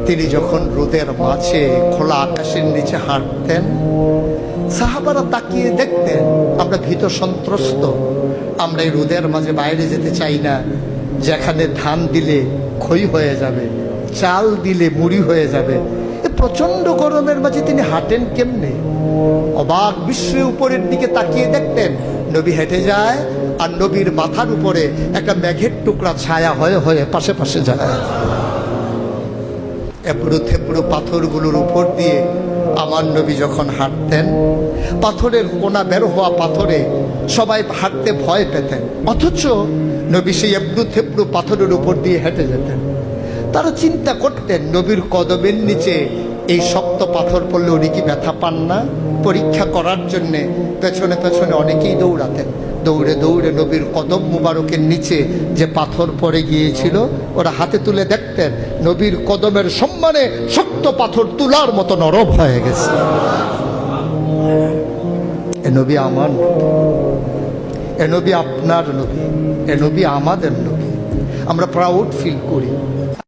তিনি যখন রোদের মাঝে খোলা আকাশের নিচে হাঁটতেন, সাহাবারা তাকিয়ে দেখতেন আমরা ভীত সন্ত্রস্ত, আমরা এই রোদের মাঝে বাইরে যেতে চাই না, যেখানে ধান দিলে খই হয়ে যাবে, চাল দিলে মুড়ি হয়ে যাবে। এ প্রচন্ড গরমের মাঝে তিনি হাঁটেন কেমনে? অবাক বিশ্বে উপরের দিকে তাকিয়ে দেখতেন নবী হেঁটে যায়, আর নবীর মাথার উপরে একটা মেঘের টুকরা ছায়া হয়ে হয়ে পাশে পাশে যায়। এবড়ো থেবড়ো পাথরগুলোর উপর দিয়ে আমার নবী যখন হাঁটতেন, পাথরের কোনা বের হওয়া পাথরে সবাই হাঁটতে ভয় পেতেন, অথচ নবী সেই এবড়ো থেবড়ো পাথরের উপর দিয়ে হেঁটে যেতেন। তারা চিন্তা করতেন নবীর কদমের নিচে এই শক্ত পাথর পড়লে উনি কি ব্যথা পান না? পরীক্ষা করার জন্যে পেছনে পেছনে অনেকেই দৌড়াতেন। দৌড়ে দৌড়ে নবীর কদম মুবারকের নিচে যে পাথর পড়ে গিয়েছিল ওরা হাতে তুলে দেখতেন নবীর কদমের সম্মানে শক্ত পাথর তুলার মতো নরম হয়ে গেছে। এ নবী আমার নবী, এ নবী আপনার নবী, এ নবী আমাদের নবী। আমরা প্রাউড ফিল করি।